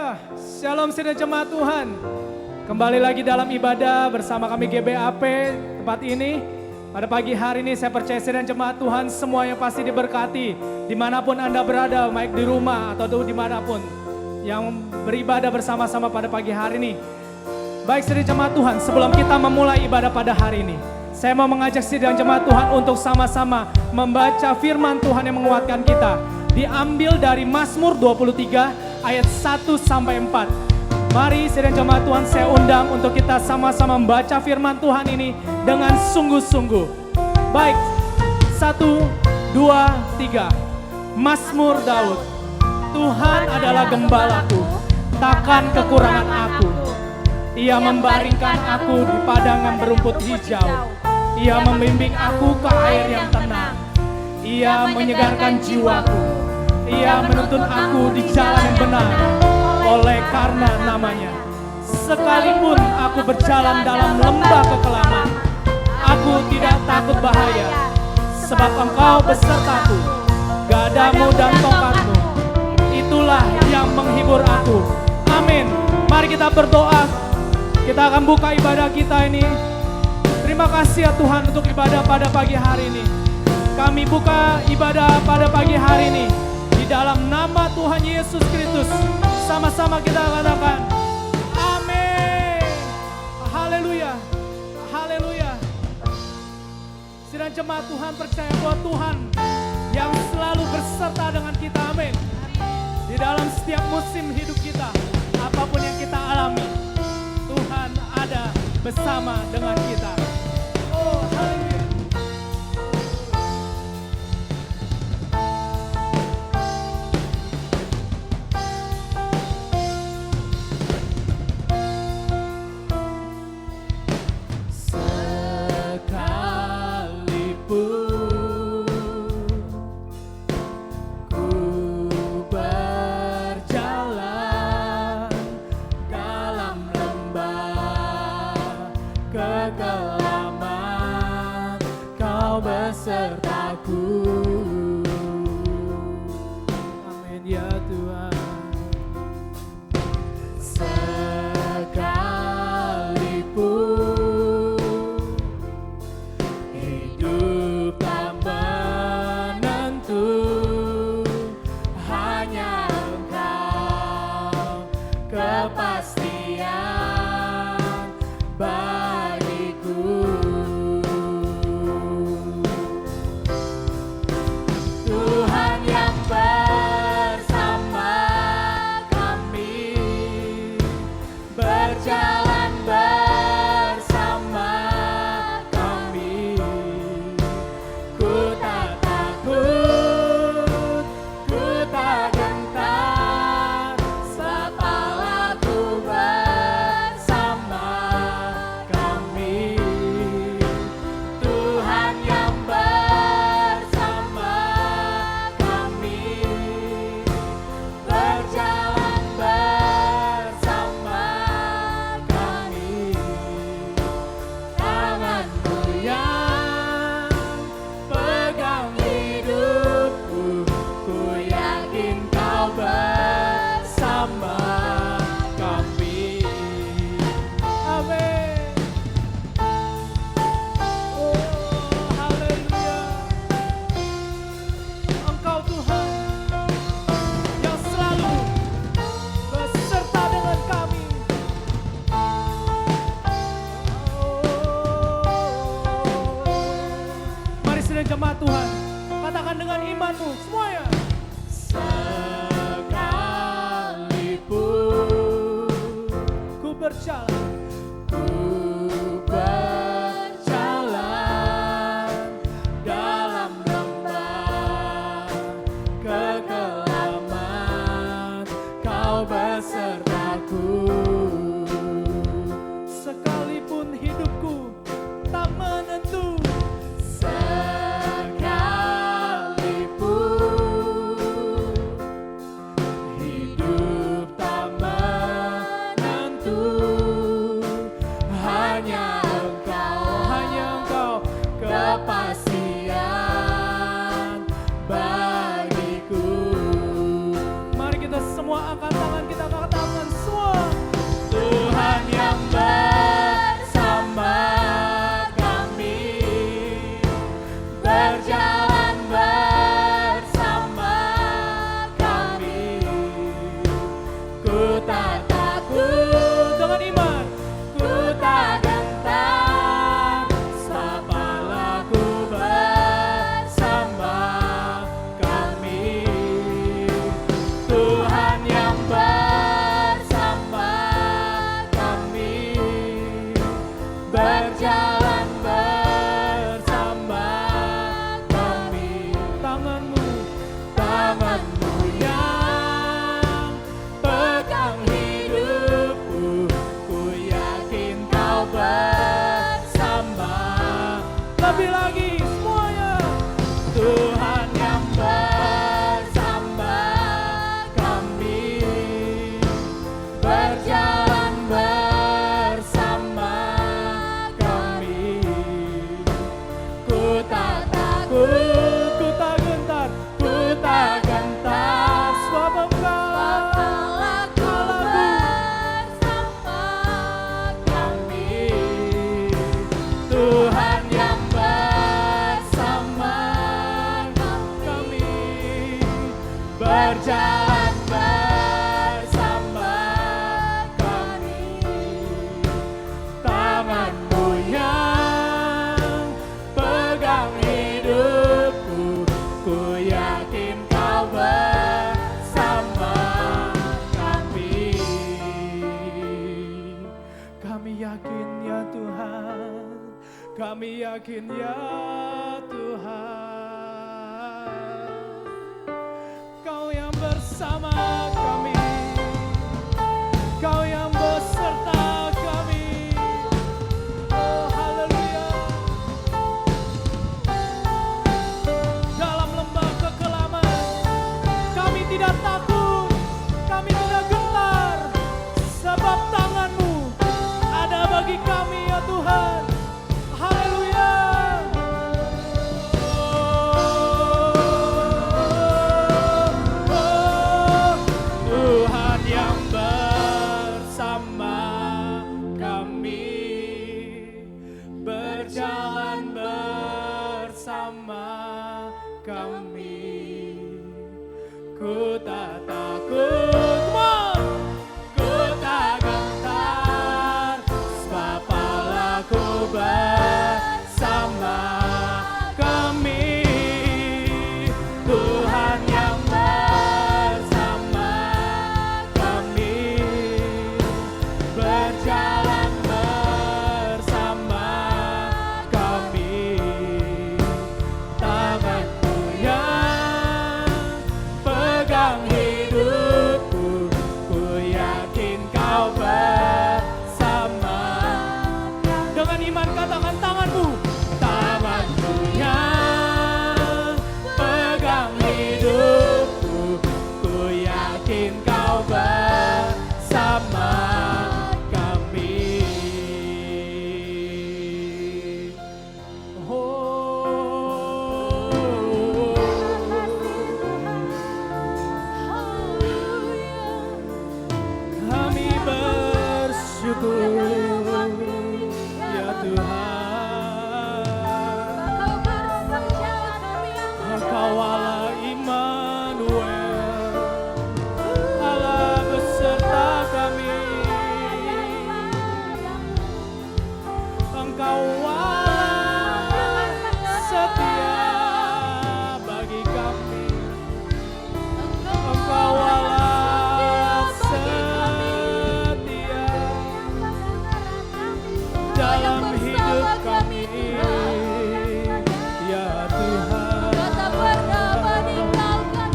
Haleluya. Shalom saudara jemaat Tuhan. Kembali lagi dalam ibadah bersama kami GBAP tempat ini. Pada pagi hari ini saya percaya saudara jemaat Tuhan semuanya pasti diberkati. Dimanapun Anda berada, baik di rumah atau dimanapun yang beribadah bersama-sama pada pagi hari ini. Baik saudara jemaat Tuhan, sebelum kita memulai ibadah pada hari ini, saya mau mengajak saudara jemaat Tuhan untuk sama-sama membaca firman Tuhan yang menguatkan kita. Diambil dari Mazmur 23 ayat 1 sampai 4. Mari saudara jemaat Tuhan, saya undang untuk kita sama-sama membaca firman Tuhan ini dengan sungguh-sungguh. Baik, 1, 2, 3. Mazmur Daud. Tuhan adalah gembalaku, takkan kekurangan aku. Ia membaringkan aku di padang yang berumput hijau. Ia membimbing aku ke air yang tenang. Ia menyegarkan jiwaku. Ia menuntun aku di jalan yang benar oleh karena namanya. Sekalipun aku berjalan dalam lembah kekelaman, aku tidak takut bahaya, sebab Engkau besertaku. Gadamu dan tongkatmu, itulah yang menghibur aku. Amin. Mari kita berdoa. Kita akan buka ibadah kita ini. Terima kasih ya Tuhan untuk ibadah pada pagi hari ini. Kami buka ibadah pada pagi hari ini di dalam nama Tuhan Yesus Kristus. Sama-sama kita katakan amin. Haleluya. Haleluya. Sidang jemaat Tuhan percaya bahwa Tuhan yang selalu berserta dengan kita. Amin. Di dalam setiap musim hidup kita, apapun yang kita alami, Tuhan ada bersama dengan kita. Oh, haleluya. Amin ya Tuhan. Sekalipun hidup tak menentu, hanya Engkau kepastian bagiku. berjalan bersama kami. Tanganmu yang pegang hidupku, ku yakin kau bersama. Lebih lagi semuanya, Tuhan yang bersama kami, berjalan bersama kami. Ku tak takut, ku tak gentar, ku tak gentar, sebab Engkau bersama kami. Tuhan yang bersama kami, berjalan bersama kami. Tanganmu yang pegang hidupku, ku yakin kau bersama kami. Kami yakin ya Tuhan, kami yakin ya Tuhan, Kau yang bersama kami, Kau yang beserta kami. Oh haleluya. Dalam lembah kekelaman kami tidak takut, kami tidak gentar, sebab tangan-Mu ada bagi kami ya Tuhan. Haleluya. Tuhan yang bersama kami, berjalan bersama kami. Ku tak takut, come on. Ku tak gentar, sebab Allahku bersama kami. Tuhan yang bersama kami, berjalan bersama kami. Tangan-Mu yang pegang hidupku, ku yakin Kau bersama. Dengan iman katakan tangan-Mu yang pegang hidupku, ku yakin Kau bersama kami. Kami bersyukur ya Tuhan, Engkau Allah Immanuel, Allah beserta kami. Engkau Allah setia bagi kami. Engkau Allah setia dalam hidup kami ya Tuhan. Tak pernah meninggalkan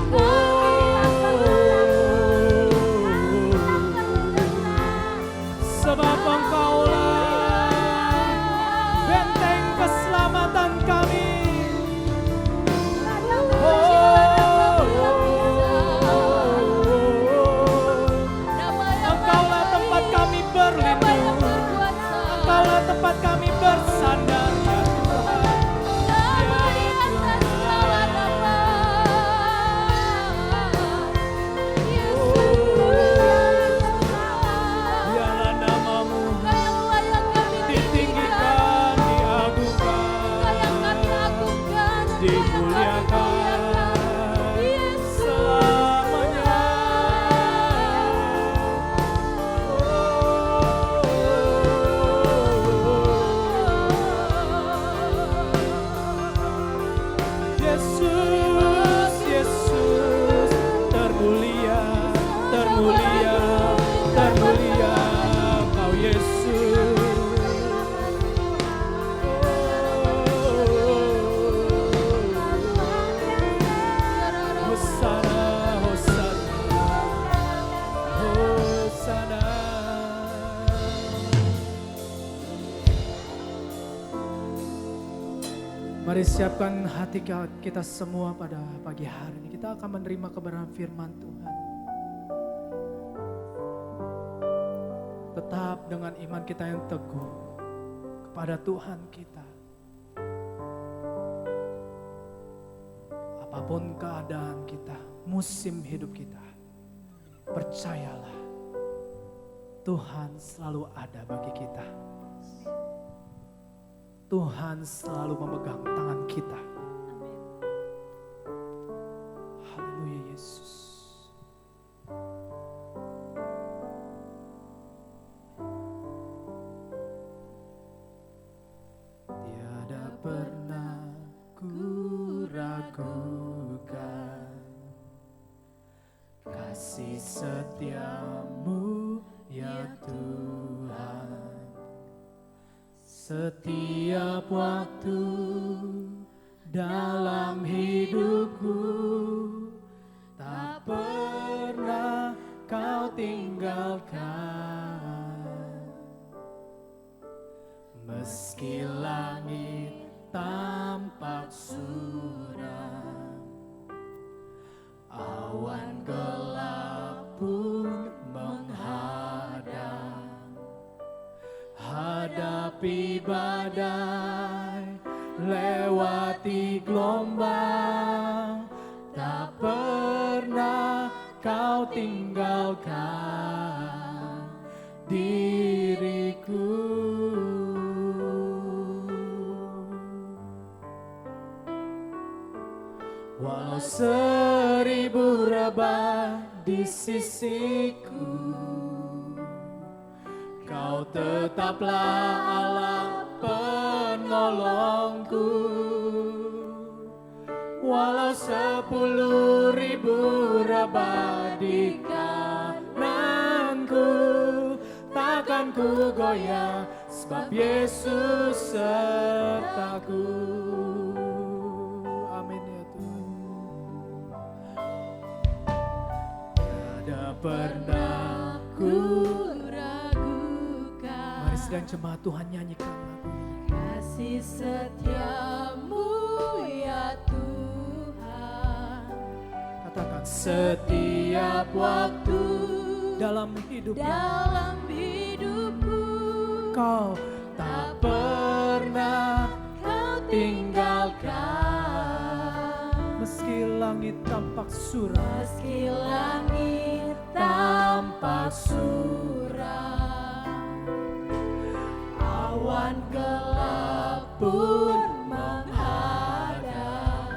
Sebab Engkaulah benteng keselamatan kami. Engkaulah tempat kami berlindung, Engkaulah tempat kami bersandar ya Tuhan. Biarlah nama-Mu ditinggikan, diagungkan, dimuliakan selamanya. Yesus, Yesus, termulia, termulia, termulia Kau Yesus. Mari siapkan hati kita semua pada pagi hari ini. Kita akan menerima kebenaran firman Tuhan. Tetap dengan iman kita yang teguh kepada Tuhan kita. Apapun keadaan kita, musim hidup kita, percayalah Tuhan selalu ada bagi kita. Tuhan selalu memegang tangan kita. Haleluya Yesus. Tiada pernah ku ragukan kasih setiamu ya Tuhan. Setiap waktu dalam hidupku tak pernah kau tinggalkan. Meski langit tampak suram, awan gelap pun menghadang. Hadapi badai, lewati gelombang, tak pernah kau tinggalkan diriku. Walau 1000 rebah di sisiku, Kau tetaplah Allah penolongku. Walau 10.000 rebah di kananku, takkan ku goyah, sebab Yesus sertaku. Amin ya Tuhan. Tiada pernah ku dan jemaat Tuhan nyanyikan lagu ini. Kasih setiamu ya Tuhan, Katakan setiap waktu dalam hidupku Kau tak pernah Kau tinggalkan. Meski langit tampak suram, Meski langit tampak suram, awan gelap pun menghadang.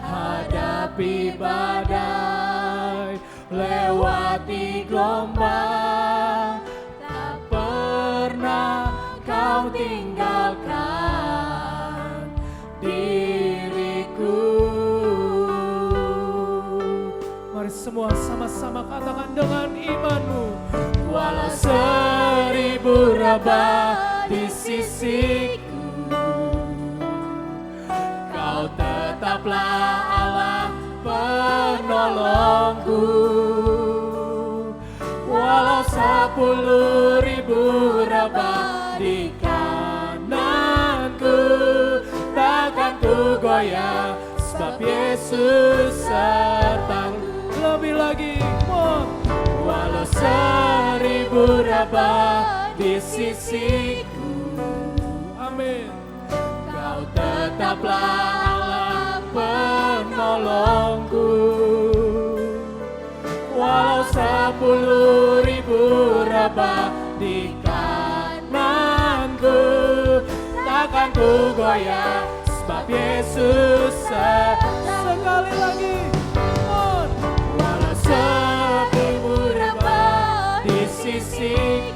hadapi badai, lewati gelombang, tak pernah kau tinggalkan diriku. Mari semua sama-sama katakan dengan imanmu. Walau 1000 rebah di sisiku, Kau tetaplah Allah penolongku. Walau 10.000 rebah di kananku, takkan ku goyah, sebab Yesus sertaku. Lebih lagi, walau 1000 rebah di sisiku, amin, Kau tetaplah Allah penolongku. Walau 10.000 rebah di kananku, takkan ku goyah, sebab Yesus sekali lagi. Walau 1000 rebah di sisiku,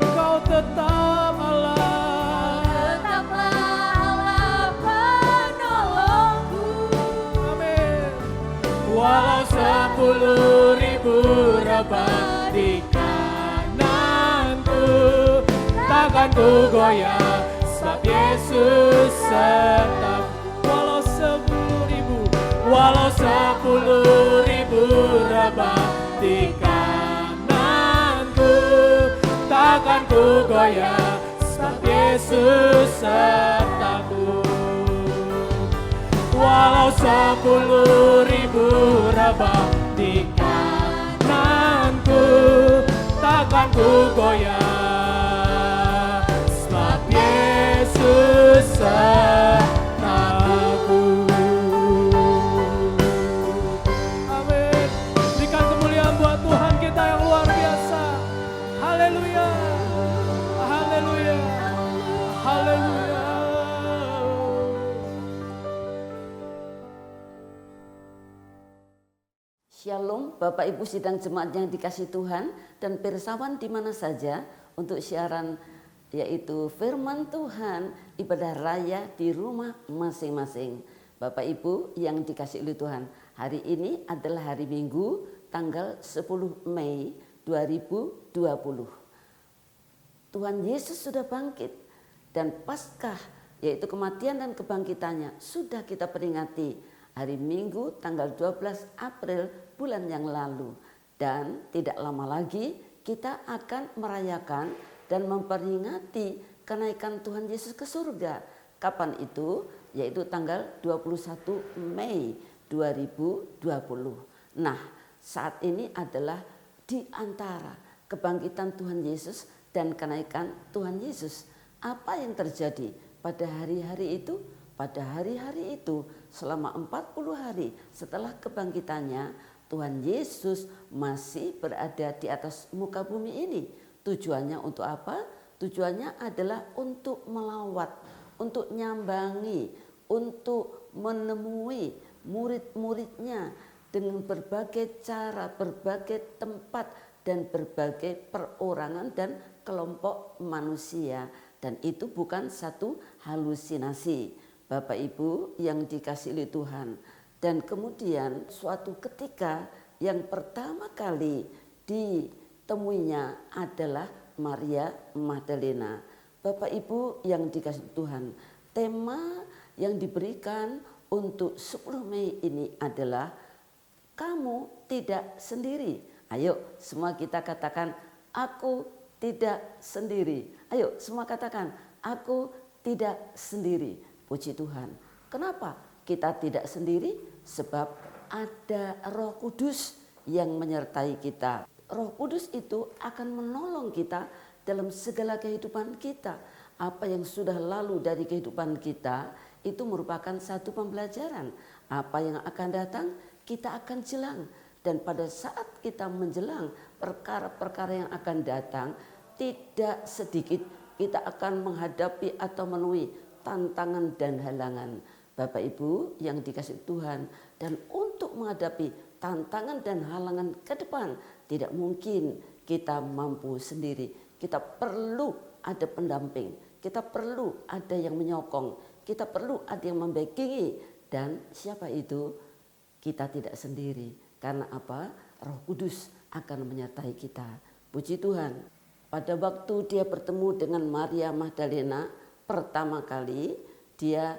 Kau tetap Allah, Allah penolongku. amin. Walau 10.000 rebah di kananku, takkan ku goyah, sebab Yesus sertaku. Walau 10.000 rebah di kananku, takkan ku goyah, sebab Yesus sertaku. Engkau 10.000 rebah di kananku, takkan ku goyah, sebab Yesus sertaku. Amin. Berikan kemuliaan buat Tuhan kita yang luar biasa. Haleluya. Haleluya. Haleluya. Shalom Bapak Ibu sidang jemaat yang dikasih Tuhan dan pirsawan di mana saja untuk siaran yaitu firman Tuhan ibadah raya di rumah masing-masing. Bapak Ibu yang dikasih oleh Tuhan, hari ini adalah hari Minggu tanggal 10 Mei 2020. Tuhan Yesus sudah bangkit dan Paskah yaitu kematian dan kebangkitannya sudah kita peringati hari Minggu tanggal 12 April bulan yang lalu. Dan tidak lama lagi kita akan merayakan dan memperingati kenaikan Tuhan Yesus ke surga. Kapan itu? Yaitu tanggal 21 Mei 2020. Nah, saat ini adalah di antara kebangkitan Tuhan Yesus dan kenaikan Tuhan Yesus. Apa yang terjadi pada hari-hari itu? Pada hari-hari itu selama 40 hari setelah kebangkitannya, Tuhan Yesus masih berada di atas muka bumi ini. Tujuannya untuk apa? Tujuannya adalah untuk melawat, untuk nyambangi, untuk menemui murid-muridnya dengan berbagai cara, berbagai tempat, dan berbagai perorangan dan kelompok manusia. Dan itu bukan satu halusinasi. Bapak Ibu yang dikasihi oleh Tuhan. Dan kemudian suatu ketika yang pertama kali ditemuinya adalah Maria Magdalena. Bapak Ibu yang dikasihi Tuhan, tema yang diberikan untuk 10 Mei ini adalah kamu tidak sendiri. Ayo semua kita katakan, aku tidak sendiri. Ayo semua katakan, aku tidak sendiri. Puji Tuhan. Kenapa kita tidak sendiri? Sebab ada Roh Kudus yang menyertai kita. Roh Kudus itu akan menolong kita dalam segala kehidupan kita. Apa yang sudah lalu dari kehidupan kita itu merupakan satu pembelajaran. Apa yang akan datang kita akan jelang. Dan pada saat kita menjelang perkara-perkara yang akan datang, tidak sedikit kita akan menghadapi atau menemui tantangan dan halangan. Bapak Ibu yang dikasihi Tuhan, dan untuk menghadapi tantangan dan halangan ke depan tidak mungkin kita mampu sendiri. Kita perlu ada pendamping, kita perlu ada yang menyokong, kita perlu ada yang membackingi. Dan siapa itu? Kita tidak sendiri. Karena apa? Roh Kudus akan menyertai kita. Puji Tuhan. Pada waktu dia bertemu dengan Maria Magdalena pertama kali, dia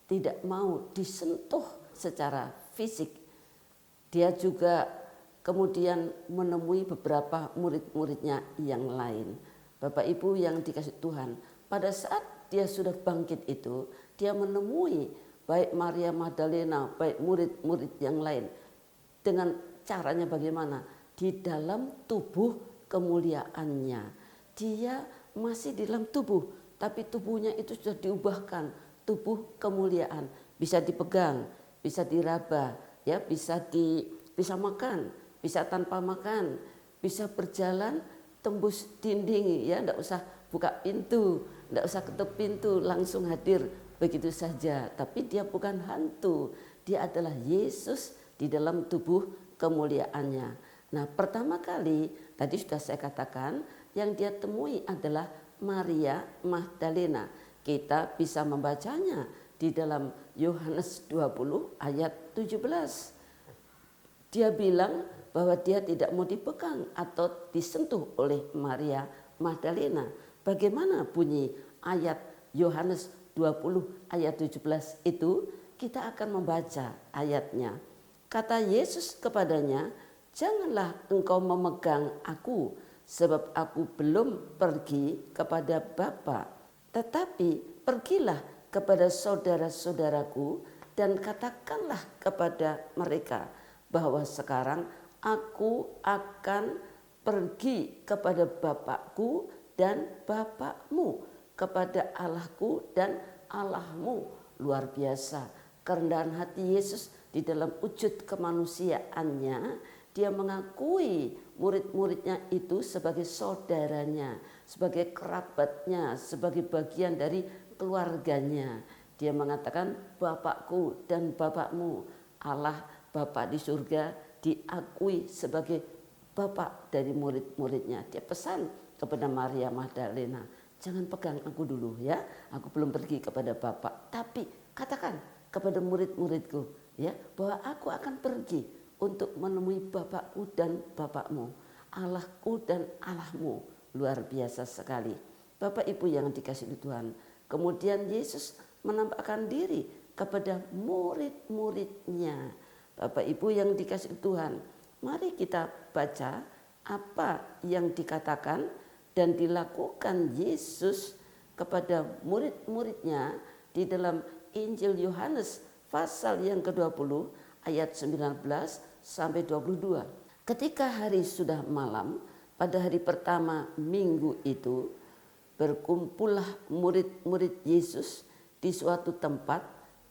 tidak mau disentuh secara fisik. Dia juga kemudian menemui beberapa murid-muridnya yang lain. Bapak Ibu yang dikasihi Tuhan, pada saat dia sudah bangkit itu, dia menemui baik Maria Magdalena, baik murid-murid yang lain. Dengan caranya bagaimana? Di dalam tubuh kemuliaannya. Dia masih di dalam tubuh, tapi tubuhnya itu sudah diubahkan, tubuh kemuliaan, bisa dipegang, bisa diraba, ya, bisa makan, bisa tanpa makan, bisa berjalan tembus dinding, ya, enggak usah buka pintu, enggak usah ketuk pintu, langsung hadir begitu saja. Tapi dia bukan hantu, dia adalah Yesus di dalam tubuh kemuliaannya. Nah, pertama kali tadi sudah saya katakan yang dia temui adalah Maria Magdalena. Kita bisa membacanya di dalam Yohanes 20 ayat 17. Dia bilang bahwa dia tidak mau dipegang atau disentuh oleh Maria Magdalena. Bagaimana bunyi ayat Yohanes 20 ayat 17 itu? Kita akan membaca ayatnya. Kata Yesus kepadanya, janganlah engkau memegang aku, sebab aku belum pergi kepada Bapa. Tetapi pergilah kepada saudara-saudaraku dan katakanlah kepada mereka bahwa sekarang aku akan pergi kepada Bapakku dan Bapakmu, kepada Allahku dan Allahmu. Luar biasa kerendahan hati Yesus di dalam wujud kemanusiaannya. Dia mengakui murid-muridnya itu sebagai saudaranya, sebagai kerabatnya, sebagai bagian dari keluarganya. Dia mengatakan Bapakku dan Bapakmu. Allah Bapa di surga diakui sebagai Bapak dari murid-muridnya. Dia pesan kepada Maria Magdalena, jangan pegang aku dulu ya, aku belum pergi kepada Bapak. Tapi katakan kepada murid-muridku ya, bahwa aku akan pergi untuk menemui Bapakku dan Bapakmu, Allahku dan Allahmu. Luar biasa sekali. Bapak Ibu yang dikasihi Tuhan, kemudian Yesus menampakkan diri kepada murid-muridnya. Bapak Ibu yang dikasihi Tuhan, mari kita baca apa yang dikatakan dan dilakukan Yesus kepada murid-muridnya di dalam Injil Yohanes pasal yang ke-20 ayat 19 sampai 22. Ketika hari sudah malam, pada hari pertama minggu itu, berkumpullah murid-murid Yesus di suatu tempat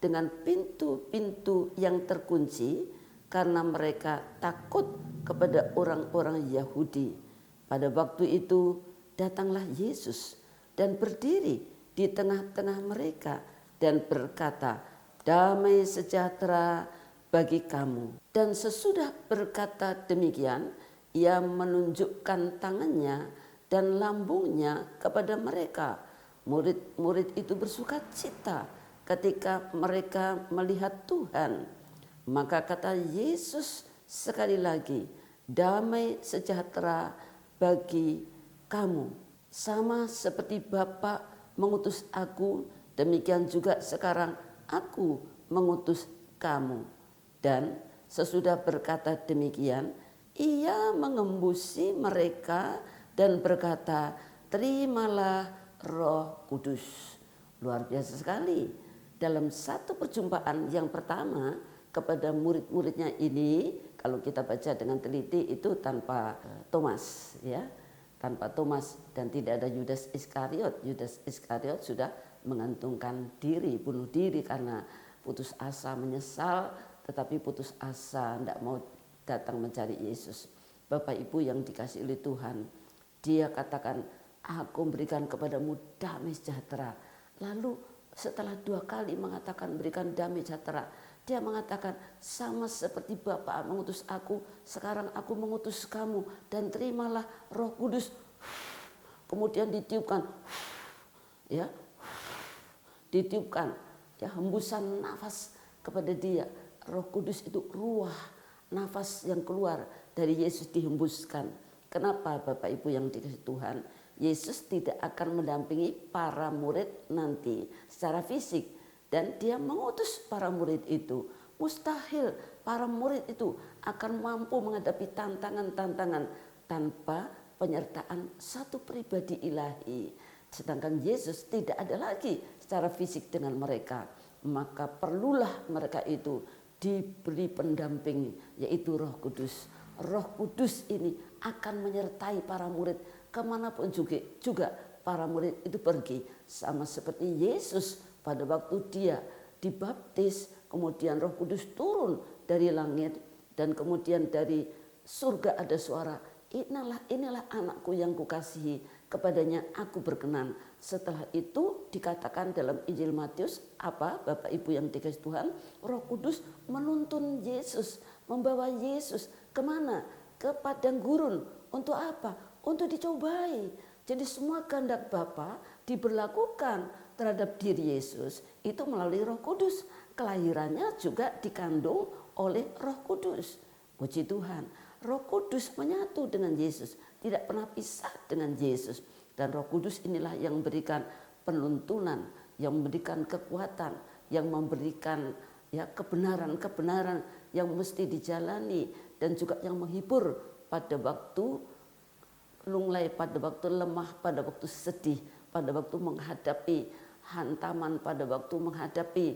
dengan pintu-pintu yang terkunci karena mereka takut kepada orang-orang Yahudi. Pada waktu itu datanglah Yesus dan berdiri di tengah-tengah mereka dan berkata, damai sejahtera bagi kamu. Dan sesudah berkata demikian, ia menunjukkan tangannya dan lambungnya kepada mereka. Murid-murid itu bersuka cita ketika mereka melihat Tuhan. Maka kata Yesus sekali lagi, damai sejahtera bagi kamu. Sama seperti Bapa mengutus aku, demikian juga sekarang aku mengutus kamu. Dan sesudah berkata demikian, ia mengembusi mereka dan berkata, terimalah Roh Kudus. Luar biasa sekali. Dalam satu perjumpaan yang pertama kepada murid-muridnya ini, kalau kita baca dengan teliti itu tanpa Thomas ya, tanpa Thomas dan tidak ada Yudas Iskariot. Yudas Iskariot sudah mengantungkan diri, bunuh diri karena putus asa, menyesal tetapi putus asa, tidak mau datang mencari Yesus. Bapak Ibu yang dikasihi oleh Tuhan, dia katakan, aku berikan kepadamu damai sejahtera. Lalu setelah 2 kali mengatakan berikan damai sejahtera, dia mengatakan sama seperti Bapa mengutus aku, sekarang aku mengutus kamu dan terimalah Roh Kudus. Kemudian ditiupkan, ya, ditiupkan, ya, hembusan nafas kepada dia. Roh Kudus itu ruah, nafas yang keluar dari Yesus dihembuskan. Kenapa Bapak Ibu yang dikasihi Tuhan? Yesus tidak akan mendampingi para murid nanti secara fisik. Dan dia mengutus para murid itu. Mustahil para murid itu akan mampu menghadapi tantangan-tantangan tanpa penyertaan satu pribadi ilahi. Sedangkan Yesus tidak ada lagi secara fisik dengan mereka. Maka perlulah mereka itu diberi pendamping, yaitu Roh Kudus. Roh Kudus ini akan menyertai para murid kemanapun juga para murid itu pergi. Sama seperti Yesus pada waktu dia dibaptis, kemudian Roh Kudus turun dari langit dan kemudian dari surga ada suara, inilah anakku yang kukasihi, kepadanya aku berkenan. Setelah itu dikatakan dalam Injil Matius, apa Bapak Ibu yang dikasihi Tuhan, Roh Kudus menuntun Yesus, membawa Yesus kemana? Ke padang gurun. Untuk apa? Untuk dicobai. Jadi semua kehendak Bapa diberlakukan terhadap diri Yesus itu melalui Roh Kudus. Kelahirannya juga dikandung oleh Roh Kudus. Puji Tuhan, Roh Kudus menyatu dengan Yesus, tidak pernah pisah dengan Yesus. Dan Roh Kudus inilah yang memberikan penuntunan, yang memberikan kekuatan, yang memberikan ya kebenaran-kebenaran yang mesti dijalani dan juga yang menghibur pada waktu lunglai, pada waktu lemah, pada waktu sedih, pada waktu menghadapi hantaman, pada waktu menghadapi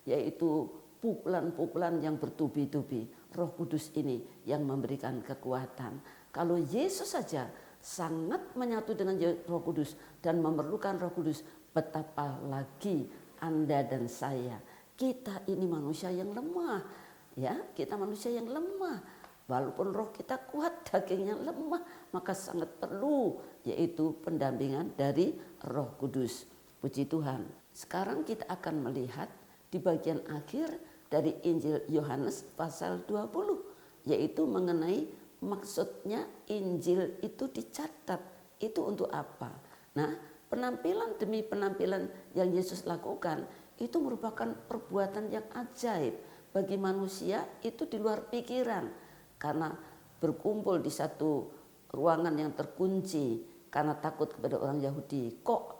yaitu pukulan-pukulan yang bertubi-tubi. Roh Kudus ini yang memberikan kekuatan. Kalau Yesus saja sangat menyatu dengan Roh Kudus dan memerlukan Roh Kudus, betapa lagi Anda dan saya. Kita ini manusia yang lemah, ya, kita manusia yang lemah. Walaupun roh kita kuat, dagingnya lemah, maka sangat perlu yaitu pendampingan dari Roh Kudus. Puji Tuhan. Sekarang kita akan melihat di bagian akhir dari Injil Yohanes pasal 20, yaitu mengenai maksudnya Injil itu dicatat. Itu untuk apa? Nah, penampilan demi penampilan yang Yesus lakukan itu merupakan perbuatan yang ajaib bagi manusia, itu di luar pikiran. Karena berkumpul di satu ruangan yang terkunci karena takut kepada orang Yahudi, kok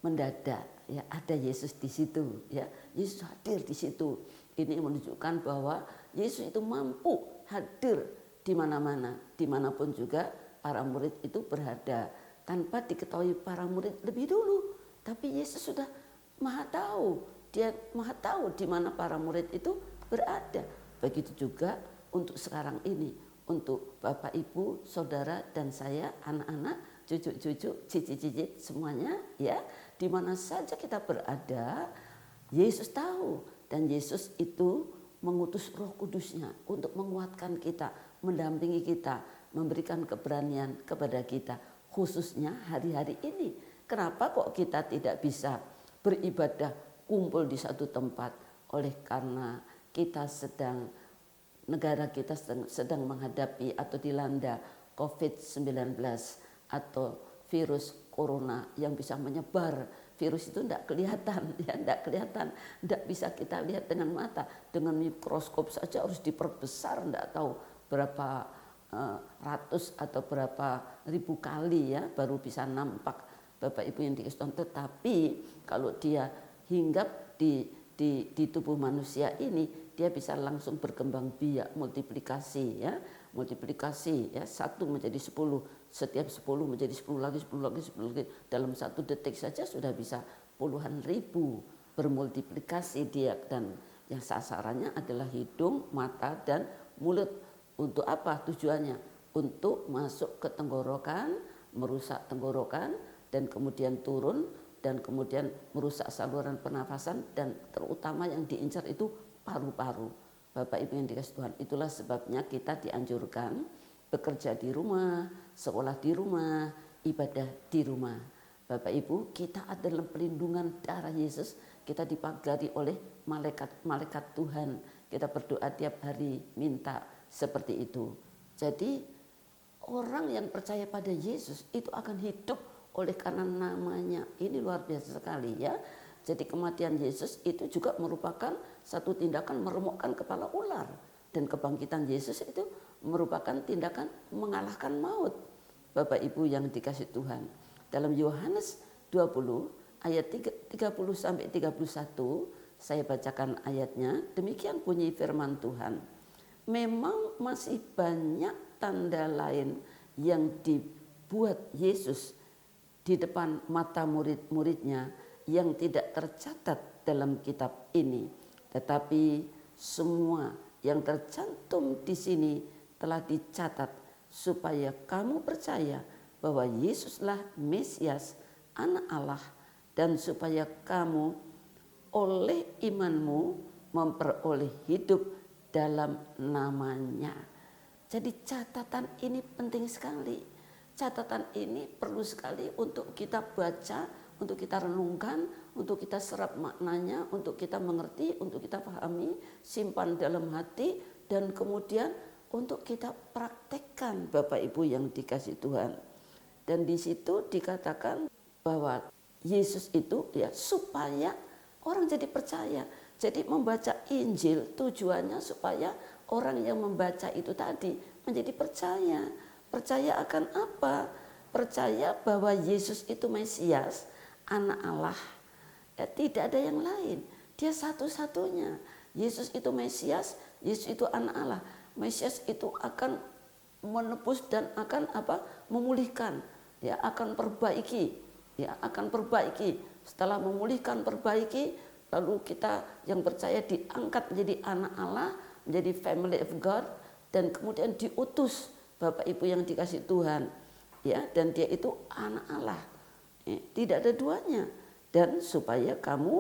mendadak ya ada Yesus di situ, ya Yesus hadir di situ. Ini menunjukkan bahwa Yesus itu mampu hadir di mana-mana, dimanapun juga para murid itu berada, tanpa diketahui para murid lebih dulu. Tapi Yesus sudah maha tahu, dia maha tahu di mana para murid itu berada. Begitu juga untuk sekarang ini, untuk Bapak, Ibu, Saudara, dan saya, anak-anak, cucu-cucu, cicit-cicit, semuanya, ya, di mana saja kita berada, Yesus tahu, dan Yesus itu mengutus Roh Kudusnya untuk menguatkan kita, mendampingi kita, memberikan keberanian kepada kita, khususnya hari-hari ini. Kenapa kok kita tidak bisa beribadah kumpul di satu tempat? Oleh karena kita negara kita sedang menghadapi atau dilanda COVID-19 atau virus corona yang bisa menyebar. Virus itu tidak kelihatan, ya, tidak kelihatan, tidak bisa kita lihat dengan mata. Dengan mikroskop saja harus diperbesar, tidak tahu berapa ratus atau berapa ribu kali, ya, baru bisa nampak Bapak Ibu yang dikasih Tuhan. Tetapi kalau dia hinggap di tubuh manusia ini, dia bisa langsung berkembang biak, multiplikasi, ya, multiplikasi, ya, 1 menjadi 10, setiap 10 menjadi 10 lagi, 10 lagi, 10 lagi, dalam 1 detik saja sudah bisa puluhan ribu bermultiplikasi dia. Dan yang sasarannya adalah hidung, mata, dan mulut. Untuk apa tujuannya? Untuk masuk ke tenggorokan, merusak tenggorokan, dan kemudian turun, dan kemudian merusak saluran pernafasan, dan terutama yang diincar itu paru-paru. Bapak Ibu yang dikasih Tuhan, itulah sebabnya kita dianjurkan bekerja di rumah, sekolah di rumah, ibadah di rumah. Bapak Ibu, kita adalah pelindungan darah Yesus, kita dipagari oleh malaikat Tuhan. Kita berdoa tiap hari minta seperti itu. Jadi orang yang percaya pada Yesus itu akan hidup oleh karena namanya. Ini luar biasa sekali, ya. Jadi kematian Yesus itu juga merupakan satu tindakan meremukkan kepala ular. Dan kebangkitan Yesus itu merupakan tindakan mengalahkan maut. Bapak Ibu yang dikasih Tuhan. Dalam Yohanes 20 ayat 30 sampai 31, saya bacakan ayatnya. Demikian bunyi firman Tuhan. Memang masih banyak tanda lain yang dibuat Yesus di depan mata murid-muridnya yang tidak tercatat dalam kitab ini. Tetapi semua yang tercantum di sini telah dicatat supaya kamu percaya bahwa Yesuslah Mesias, Anak Allah, dan supaya kamu oleh imanmu memperoleh hidup dalam namanya. Jadi catatan ini penting sekali. Catatan ini perlu sekali untuk kita baca, untuk kita renungkan, untuk kita serap maknanya, untuk kita mengerti, untuk kita pahami, simpan dalam hati, dan kemudian untuk kita praktekkan, Bapak Ibu yang dikasih Tuhan. Dan di situ dikatakan bahwa Yesus itu ya supaya orang jadi percaya. Jadi membaca Injil tujuannya supaya orang yang membaca itu tadi menjadi percaya. Percaya akan apa? Percaya bahwa Yesus itu Mesias, Anak Allah. Ya, tidak ada yang lain. Dia satu-satunya. Yesus itu Mesias, Yesus itu Anak Allah. Mesias itu akan menebus dan akan apa? Memulihkan, ya, akan perbaiki, ya, akan perbaiki. Setelah memulihkan, perbaiki, lalu kita yang percaya diangkat menjadi anak Allah, menjadi family of God, dan kemudian diutus Bapak Ibu yang dikasih Tuhan, ya, dan dia itu anak Allah, tidak ada duanya. Dan supaya kamu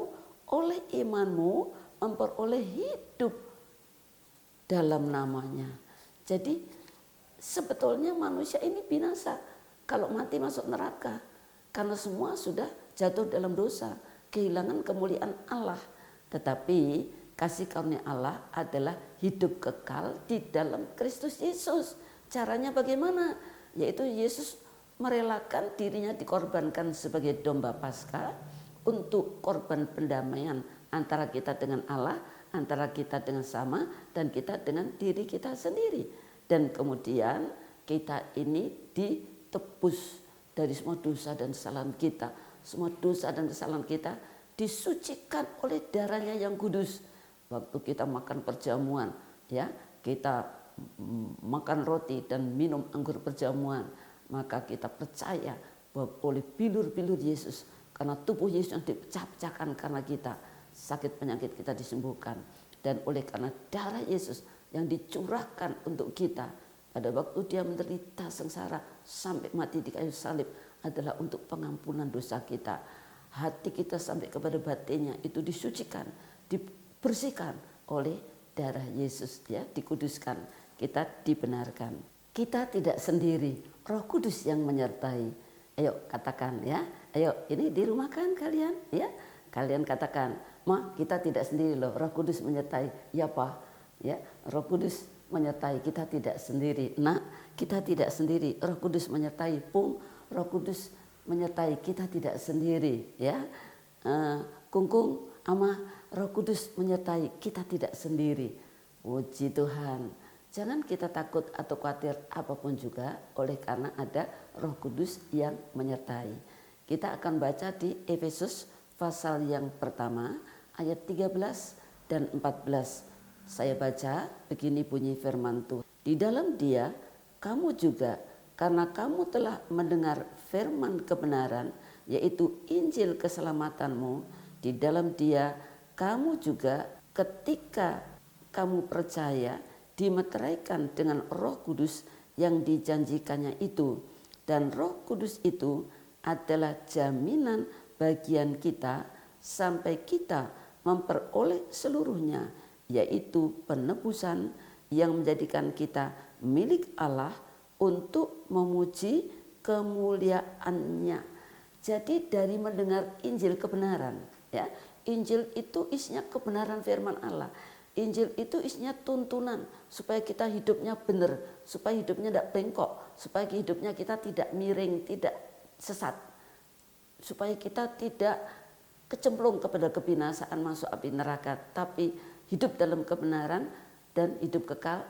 oleh imanmu memperoleh hidup dalam namanya. Jadi sebetulnya manusia ini binasa kalau mati masuk neraka, karena semua sudah jatuh dalam dosa, kehilangan kemuliaan Allah. Tetapi kasih karunia Allah adalah hidup kekal di dalam Kristus Yesus. Caranya bagaimana? Yaitu Yesus merelakan dirinya dikorbankan sebagai domba Paskah untuk korban pendamaian antara kita dengan Allah, antara kita dengan sama, dan kita dengan diri kita sendiri. Dan kemudian kita ini ditebus dari semua dosa dan kesalahan kita. Semua dosa dan kesalahan kita disucikan oleh darahnya yang kudus. Waktu kita makan perjamuan, ya, kita makan roti dan minum anggur perjamuan, maka kita percaya bahwa oleh bilur-bilur Yesus, karena tubuh Yesus yang dipecah-pecahkan karena kita, sakit penyakit kita disembuhkan. Dan oleh karena darah Yesus yang dicurahkan untuk kita pada waktu dia menderita sengsara sampai mati di kayu salib adalah untuk pengampunan dosa kita. Hati kita sampai kepada batinnya itu disucikan, dibersihkan oleh darah Yesus, ya, dikuduskan. Kita dibenarkan. Kita tidak sendiri, Roh Kudus yang menyertai. Ayo katakan, ya. Ayo, ini di rumah kan kalian, ya. Kalian katakan, "Ma, kita tidak sendiri loh, Roh Kudus menyertai." Ya, Pak. Ya, Roh Kudus menyertai, kita tidak sendiri. Nak, kita tidak sendiri, Roh Kudus menyertai. Pung, Roh Kudus menyertai, kita tidak sendiri, ya. Kungkung, Ama, Roh Kudus menyertai, kita tidak sendiri. Puji Tuhan. Jangan kita takut atau khawatir apapun juga, oleh karena ada Roh Kudus yang menyertai. Kita akan baca di Efesus pasal yang pertama ayat 13 dan 14. Saya baca, begini bunyi firman Tuhan. Di dalam Dia kamu juga, karena kamu telah mendengar firman kebenaran, yaitu Injil keselamatanmu, di dalam Dia kamu juga ketika kamu percaya dimeteraikan dengan Roh Kudus yang dijanjikannya itu. Dan Roh Kudus itu adalah jaminan bagian kita sampai kita memperoleh seluruhnya, yaitu penebusan yang menjadikan kita milik Allah untuk memuji kemuliaannya. Jadi dari mendengar Injil kebenaran, ya, Injil itu isinya kebenaran firman Allah. Injil itu isinya tuntunan supaya kita hidupnya benar, supaya hidupnya tidak bengkok, supaya hidupnya kita tidak miring, tidak sesat, supaya kita tidak kecemplung kepada kebinasaan masuk api neraka, tapi hidup dalam kebenaran dan hidup kekal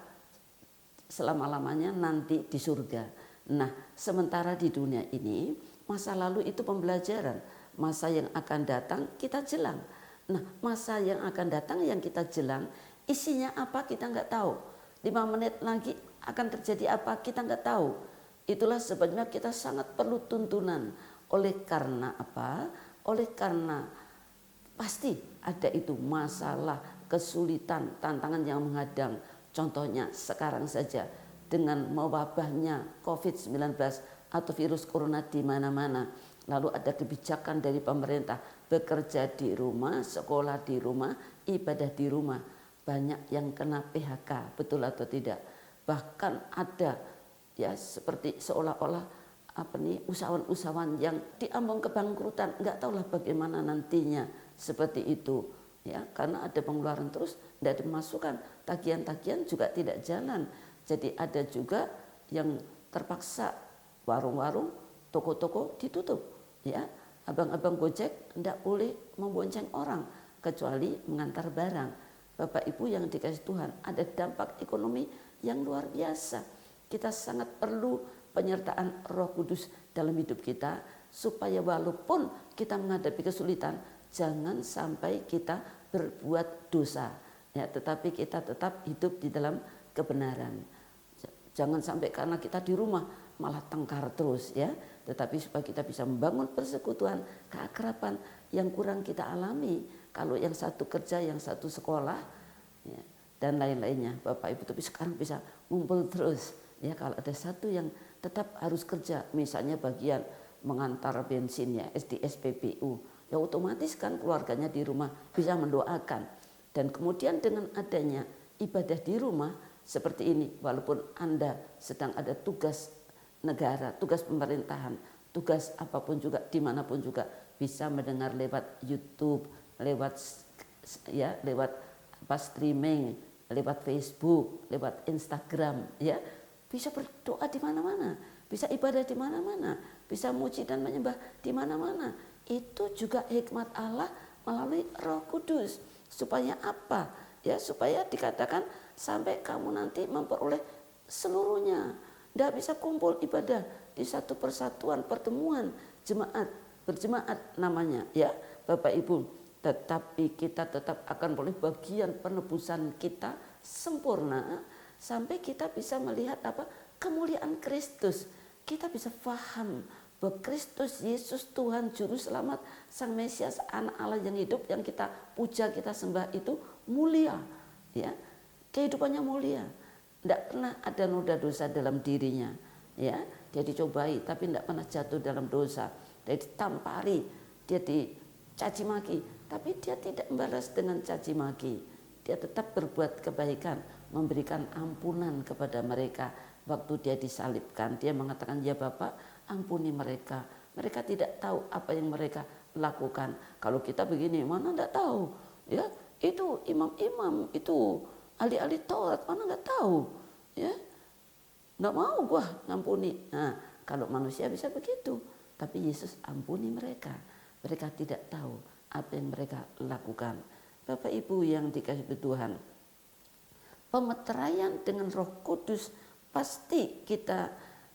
selama-lamanya nanti di surga. Nah, sementara di dunia ini, masa lalu itu pembelajaran, masa yang akan datang kita jelang. Nah, masa yang akan datang yang kita jelang, isinya apa kita nggak tahu. 5 menit lagi akan terjadi apa kita nggak tahu. Itulah sebabnya kita sangat perlu tuntunan. Oleh karena apa? Oleh karena pasti ada itu masalah, kesulitan, tantangan yang menghadang. Contohnya sekarang saja dengan mewabahnya COVID-19 atau virus corona di mana-mana. Lalu ada kebijakan dari pemerintah, bekerja di rumah, sekolah di rumah, ibadah di rumah. Banyak yang kena PHK, betul atau tidak? Bahkan ada ya seperti seolah-olah usahawan-usahawan yang diambang kebangkrutan, nggak tahulah bagaimana nantinya seperti itu. Ya, karena ada pengeluaran terus, tidak ada pemasukan, tagihan-tagihan juga tidak jalan. Jadi ada juga yang terpaksa warung-warung, toko-toko ditutup. Ya, abang-abang Gojek tidak boleh membonceng orang kecuali mengantar barang. Bapak Ibu yang dikasih Tuhan, ada dampak ekonomi yang luar biasa. Kita sangat perlu penyertaan Roh Kudus dalam hidup kita supaya walaupun kita menghadapi kesulitan, jangan sampai kita berbuat dosa. Ya, tetapi kita tetap hidup di dalam kebenaran. Jangan sampai karena kita di rumah malah tengkar terus ya. Tetapi supaya kita bisa membangun persekutuan, keakraban yang kurang kita alami. Kalau yang satu kerja, yang satu sekolah ya, dan lain-lainnya Bapak Ibu. Tapi sekarang bisa ngumpul terus ya. Kalau ada satu yang tetap harus kerja, misalnya bagian mengantar bensinnya, SDSPBU, ya otomatis kan keluarganya di rumah bisa mendoakan. Dan kemudian dengan adanya ibadah di rumah seperti ini, walaupun Anda sedang ada tugas negara, tugas pemerintahan, tugas apapun juga, dimanapun juga, bisa mendengar lewat YouTube, lewat streaming, lewat Facebook, lewat Instagram, ya bisa berdoa di mana-mana, bisa ibadah di mana-mana, bisa muji dan menyembah di mana-mana. Itu juga hikmat Allah melalui Roh Kudus. Supaya apa? Ya, supaya dikatakan sampai kamu nanti memperoleh seluruhnya. Tidak bisa kumpul ibadah di satu persatuan, pertemuan, jemaat, berjemaat namanya ya Bapak Ibu. Tetapi kita tetap akan boleh bagian penebusan kita sempurna sampai kita bisa melihat apa? Kemuliaan Kristus. Kita bisa paham bahwa Kristus Yesus Tuhan Juru Selamat, Sang Mesias, Anak Allah yang hidup, yang kita puja, kita sembah itu mulia ya. Kehidupannya mulia. Tidak pernah ada noda dosa dalam dirinya ya. Dia dicobai tapi tidak pernah jatuh dalam dosa. Dia ditampari, dia dicaci maki, tapi dia tidak membalas dengan caci maki. Dia tetap berbuat kebaikan, memberikan ampunan kepada mereka. Waktu dia disalibkan, dia mengatakan, ya Bapak, ampuni mereka. Mereka tidak tahu apa yang mereka lakukan. Kalau kita begini, mana tidak tahu. Ya, itu imam-imam, itu ahli-ahli Taurat, mana nggak tahu. Ya, nggak mau gua ngampuni. Nah, kalau manusia bisa begitu. Tapi Yesus ampuni mereka. Mereka tidak tahu apa yang mereka lakukan. Bapak Ibu yang dikasihi Tuhan, pemeteraian dengan Roh Kudus pasti kita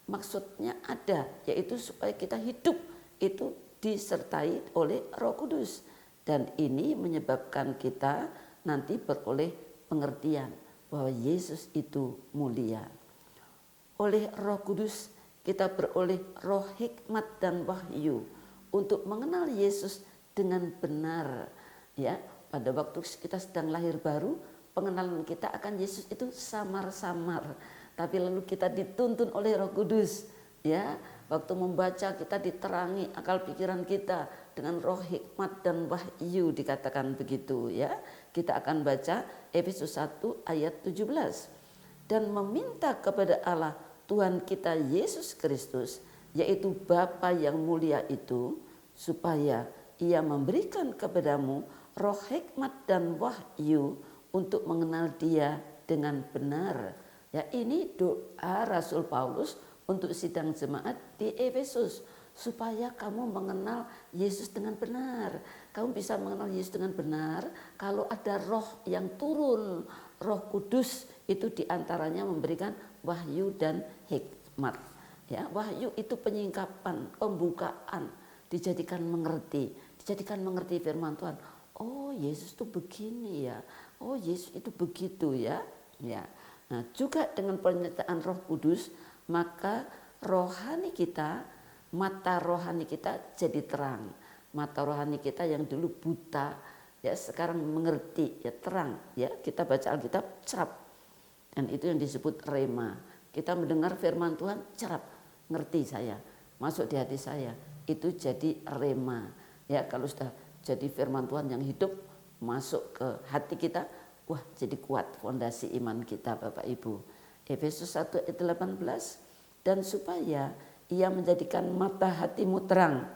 maksudnya ada, yaitu supaya kita hidup itu disertai oleh Roh Kudus. Dan ini menyebabkan kita nanti beroleh pengertian bahwa Yesus itu mulia. Oleh Roh Kudus kita beroleh roh hikmat dan wahyu untuk mengenal Yesus dengan benar. Ya, pada waktu kita sedang lahir baru, pengenalan kita akan Yesus itu samar-samar. Tapi lalu kita dituntun oleh Roh Kudus, ya. Waktu membaca kita diterangi akal pikiran kita dengan roh hikmat dan wahyu, dikatakan begitu ya. Kita akan baca Efesus 1 ayat 17. Dan meminta kepada Allah Tuhan kita Yesus Kristus, yaitu Bapa yang mulia itu, supaya Ia memberikan kepadamu roh hikmat dan wahyu untuk mengenal Dia dengan benar. Ya, ini doa Rasul Paulus untuk sidang jemaat di Efesus, supaya kamu mengenal Yesus dengan benar. Kamu bisa mengenal Yesus dengan benar kalau ada roh yang turun. Roh Kudus itu diantaranya memberikan wahyu dan hikmat. Ya, wahyu itu penyingkapan, pembukaan, dijadikan mengerti firman Tuhan. Oh, Yesus itu begini ya. Oh, Yesus itu begitu ya. Ya. Nah, juga dengan penyertaan Roh Kudus, maka rohani kita, mata rohani kita jadi terang. Mata rohani kita yang dulu buta, ya sekarang mengerti, ya terang. Ya, kita baca Alkitab cerap, dan itu yang disebut rema. Kita mendengar firman Tuhan cerap, ngerti saya, masuk di hati saya. Itu jadi rema. Ya, kalau sudah jadi firman Tuhan yang hidup masuk ke hati kita, wah jadi kuat fondasi iman kita Bapak Ibu. Efesus 1 ayat 18, dan supaya Ia menjadikan mata hatimu terang,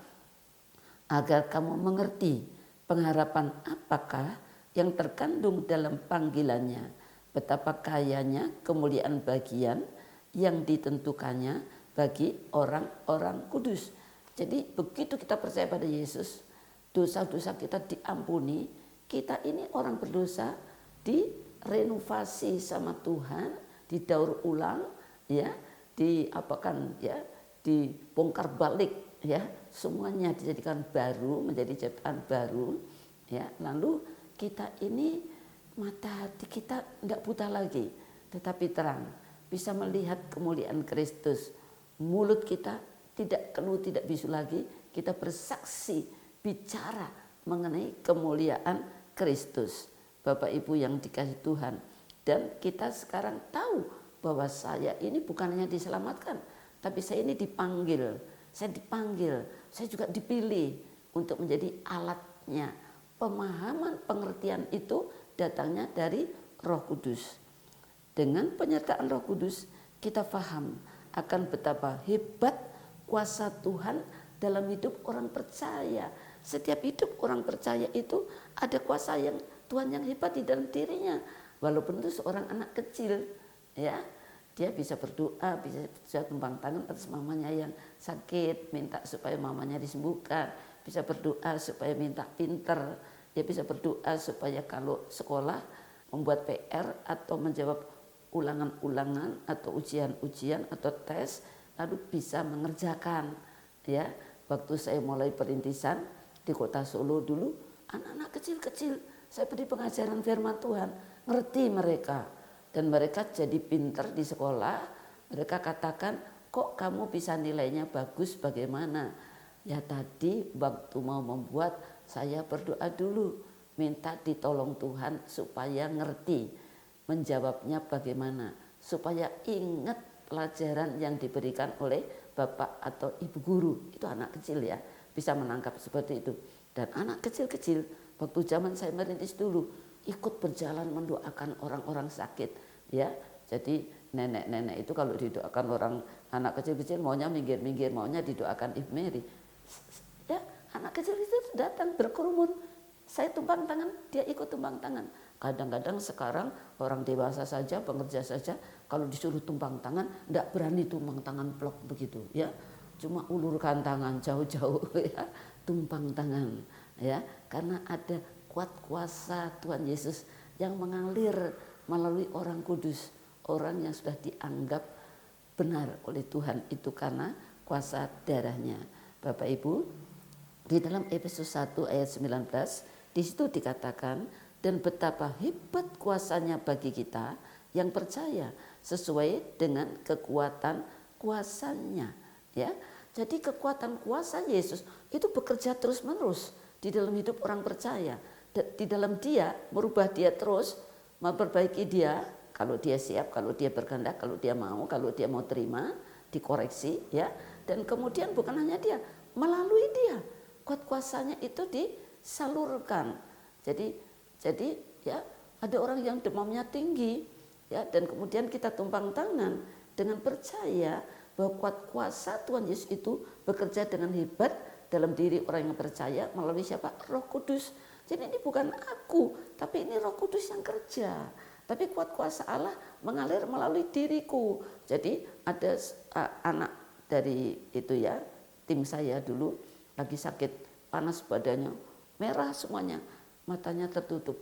agar kamu mengerti pengharapan apakah yang terkandung dalam panggilannya, betapa kayanya kemuliaan bagian yang ditentukannya bagi orang-orang kudus. Jadi begitu kita percaya pada Yesus, dosa-dosa kita diampuni, kita ini orang berdosa direnovasi sama Tuhan, didaur ulang, ya, diapakan, ya, dibongkar balik, ya, semuanya dijadikan baru, menjadi ciptaan baru, ya. Lalu kita ini mata hati kita tidak buta lagi, tetapi terang, bisa melihat kemuliaan Kristus. mulut kita tidak keluh tidak bisu lagi, kita bersaksi bicara mengenai kemuliaan Kristus. Bapak Ibu yang dikasihi Tuhan, dan kita sekarang tahu bahwa saya ini bukan hanya diselamatkan, tapi saya ini dipanggil, saya juga dipilih untuk menjadi alatnya. Pemahaman pengertian itu datangnya dari Roh Kudus. Dengan penyertaan Roh Kudus kita paham akan betapa hebat kuasa Tuhan dalam hidup orang percaya. Setiap hidup orang percaya itu ada kuasa yang Tuhan yang hebat di dalam dirinya. Walaupun itu seorang anak kecil, ya, dia bisa berdoa, bisa tumpang tangan atas mamanya yang sakit, minta supaya mamanya disembuhkan, bisa berdoa supaya minta pinter, dia bisa berdoa supaya kalau sekolah membuat PR atau menjawab ulangan-ulangan atau ujian-ujian atau tes, lalu bisa mengerjakan. Ya, waktu saya mulai perintisan di kota Solo dulu, anak-anak kecil-kecil saya beri pengajaran firman Tuhan, ngerti mereka. Dan mereka jadi pinter di sekolah, mereka katakan, kok kamu bisa nilainya bagus bagaimana? Ya tadi waktu mau membuat, saya berdoa dulu, minta ditolong Tuhan supaya ngerti, menjawabnya bagaimana, supaya ingat pelajaran yang diberikan oleh bapak atau ibu guru. Itu anak kecil ya, bisa menangkap seperti itu. Dan anak kecil-kecil, waktu zaman saya merintis dulu, ikut berjalan mendoakan orang-orang sakit. Ya, jadi nenek-nenek itu kalau didoakan orang anak kecil-kecil maunya minggir-minggir, maunya didoakan Ibu Mary. Ya, anak kecil itu datang berkerumun. Saya tumpang tangan, dia ikut tumpang tangan. Kadang-kadang sekarang orang dewasa saja, pengerja saja, kalau disuruh tumpang tangan, tidak berani tumpang tangan plok begitu. Ya, cuma ulurkan tangan jauh-jauh, ya, tumpang tangan. Ya, karena ada kuat kuasa Tuhan Yesus yang mengalir melalui orang kudus, orang yang sudah dianggap benar oleh Tuhan itu karena kuasa darahnya. Bapak Ibu, di dalam Efesus 1 ayat 19, di situ dikatakan, dan betapa hebat kuasanya bagi kita yang percaya sesuai dengan kekuatan kuasanya. Ya, jadi kekuatan kuasa Yesus itu bekerja terus-menerus di dalam hidup orang percaya. Di dalam dia, merubah dia terus, memperbaiki dia, kalau dia siap, kalau dia berkehendak, kalau dia mau terima, dikoreksi, ya. Dan kemudian bukan hanya dia, melalui dia, kuat kuasanya itu disalurkan. Jadi ya, ada orang yang demamnya tinggi, ya, dan kemudian kita tumpang tangan dengan percaya bahwa kuat kuasa Tuhan Yesus itu bekerja dengan hebat dalam diri orang yang percaya melalui siapa? Roh Kudus. Jadi ini bukan aku, tapi ini Roh Kudus yang kerja. Tapi kuat kuasa Allah mengalir melalui diriku. Jadi ada anak dari itu ya, tim saya dulu lagi sakit, panas badannya, merah semuanya, matanya tertutup.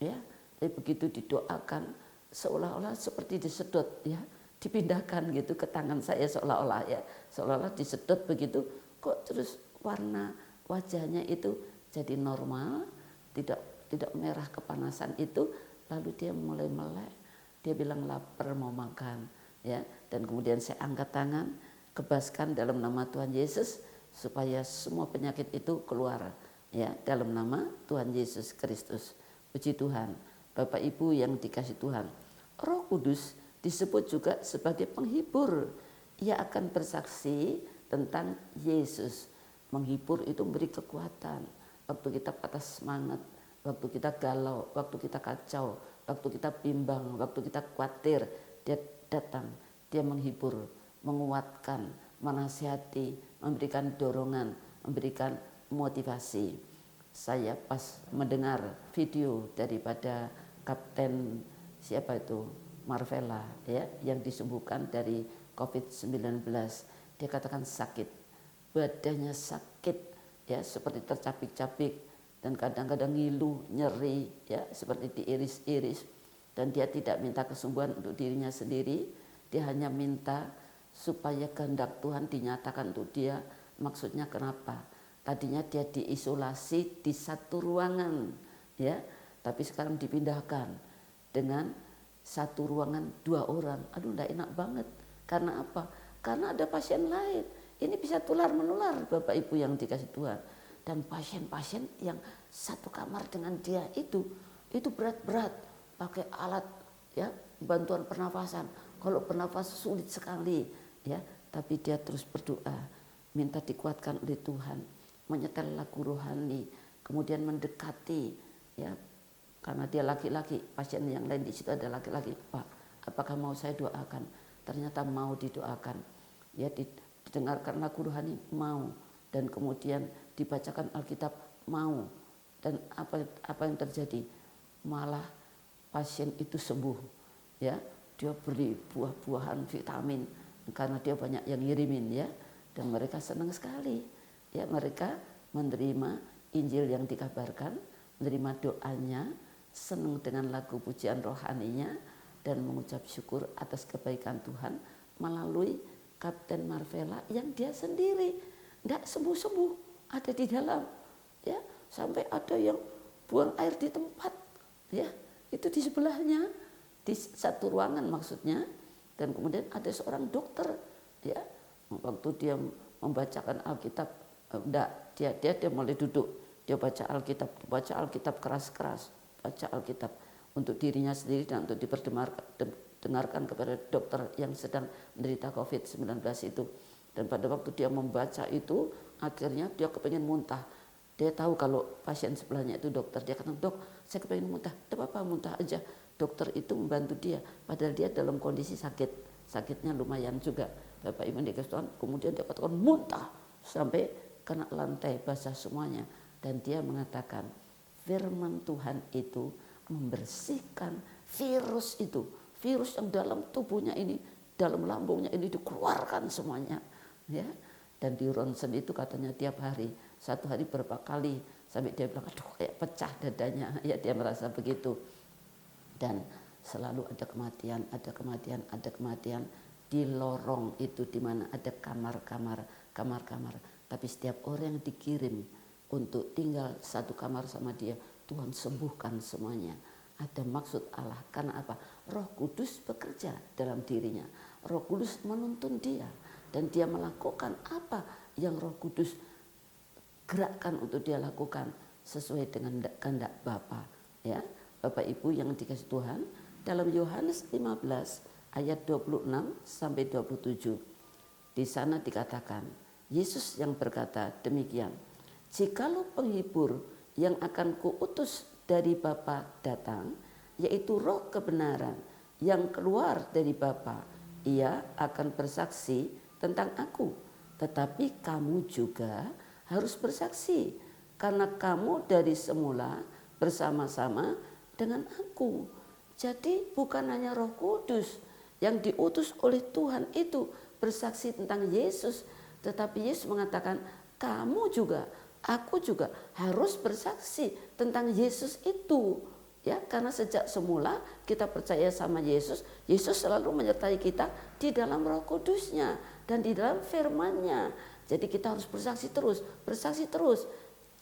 Ya, tapi begitu didoakan seolah-olah seperti disedot ya, dipindahkan gitu ke tangan saya seolah-olah disedot begitu, kok terus warna wajahnya itu jadi normal, tidak merah kepanasan itu, lalu dia mulai melek, dia bilang lapar mau makan, ya, dan kemudian saya angkat tangan, kebaskan dalam nama Tuhan Yesus supaya semua penyakit itu keluar, ya, dalam nama Tuhan Yesus Kristus. Puji Tuhan, Bapak Ibu yang dikasihi Tuhan, Roh Kudus disebut juga sebagai penghibur. Ia akan bersaksi tentang Yesus. Menghibur itu memberi kekuatan. Waktu kita patah semangat, waktu kita galau, waktu kita kacau, waktu kita bimbang, waktu kita khawatir, dia datang, dia menghibur, menguatkan, menasihati, memberikan dorongan, memberikan motivasi. Saya pas mendengar video daripada Kapten siapa itu, Marvella, ya, yang disembuhkan dari COVID-19. Dia katakan sakit, badannya sakit, ya, seperti tercapik-capik dan kadang-kadang ngilu, nyeri, ya, seperti diiris-iris. Dan dia tidak minta kesembuhan untuk dirinya sendiri, dia hanya minta supaya kehendak Tuhan dinyatakan untuk dia. Maksudnya kenapa? Tadinya dia diisolasi di satu ruangan, ya, tapi sekarang dipindahkan dengan satu ruangan 2 orang. Aduh, enggak enak banget. Karena apa? karena ada pasien lain. Ini bisa tular menular Bapak Ibu yang dikasih Tuhan. Dan pasien-pasien yang satu kamar dengan dia itu berat-berat, pakai alat ya bantuan pernafasan. Kalau bernafas sulit sekali ya, tapi dia terus berdoa, minta dikuatkan oleh Tuhan, menyetel lagu rohani, kemudian mendekati ya, karena dia laki-laki, pasien yang lain di situ ada laki-laki. Pak, apakah mau saya doakan? Ternyata mau didoakan. Ya, didengarkan lagu rohani mau, dan kemudian dibacakan Alkitab mau. Dan apa yang terjadi? Malah pasien itu sembuh. Ya, dia beri buah-buahan, vitamin karena dia banyak yang ngirimin ya. Dan mereka senang sekali. Ya, mereka menerima Injil yang dikabarkan, menerima doanya, senang dengan lagu pujian rohaninya, dan mengucap syukur atas kebaikan Tuhan melalui Kapten Marvela yang dia sendiri tidak sembuh-sembuh, ada di dalam ya, sampai ada yang buang air di tempat ya, itu di sebelahnya, di satu ruangan maksudnya. Dan kemudian ada seorang dokter ya, waktu dia membacakan Alkitab, dia mulai duduk, dia baca Alkitab keras-keras, baca Alkitab untuk dirinya sendiri dan untuk diperdengarkan kepada dokter yang sedang menderita COVID-19 itu. Dan pada waktu dia membaca itu, akhirnya dia kepengen muntah. Dia tahu kalau pasien sebelahnya itu dokter. Dia kata, dok, saya kepengen muntah. Tidak apa-apa, muntah aja. Dokter itu membantu dia, padahal dia dalam kondisi sakit. Sakitnya lumayan juga. Bapak Ibu dikasih Tuhan, kemudian dia katakan muntah sampai kena lantai, basah semuanya. Dan dia mengatakan, firman Tuhan itu membersihkan virus itu. Virus yang dalam tubuhnya ini, dalam lambungnya ini dikeluarkan semuanya. Ya, dan di ronsen itu katanya tiap hari, satu hari berapa kali, sampai dia bilang aduh kayak pecah dadanya ya, dia merasa begitu. Dan selalu ada kematian di lorong itu, di mana ada kamar-kamar. Tapi setiap orang yang dikirim untuk tinggal satu kamar sama dia, Tuhan sembuhkan semuanya. Ada maksud Allah. Karena apa? Roh Kudus bekerja dalam dirinya. Roh Kudus menuntun dia. Dan dia melakukan apa yang Roh Kudus gerakkan untuk dia lakukan sesuai dengan kehendak Bapa. Ya, Bapak Ibu yang dikasih Tuhan, dalam Yohanes 15 ayat 26 sampai 27. Di sana dikatakan, Yesus yang berkata demikian, jikalau penghibur yang akan kuutus dari Bapa datang, yaitu Roh kebenaran yang keluar dari Bapa, ia akan bersaksi tentang aku. Tetapi kamu juga harus bersaksi, karena kamu dari semula bersama-sama dengan aku. Jadi bukan hanya Roh Kudus yang diutus oleh Tuhan itu bersaksi tentang Yesus, tetapi Yesus mengatakan kamu juga, aku juga harus bersaksi tentang Yesus itu. Ya, karena sejak semula kita percaya sama Yesus, Yesus selalu menyertai kita di dalam Roh Kudusnya dan di dalam firman-Nya. Jadi kita harus bersaksi terus.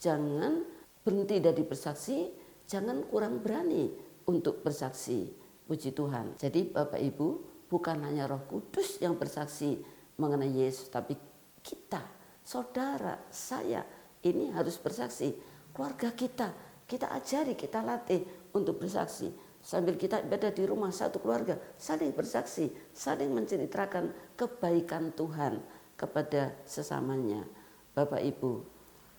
Jangan berhenti dari bersaksi, jangan kurang berani untuk bersaksi. Puji Tuhan. Jadi Bapak Ibu, bukan hanya Roh Kudus yang bersaksi mengenai Yesus, tapi kita, saudara, saya, ini harus bersaksi. Keluarga kita ajari, kita latih untuk bersaksi. Sambil kita ibadah di rumah, satu keluarga saling bersaksi, saling menceritakan kebaikan Tuhan kepada sesamanya. Bapak Ibu,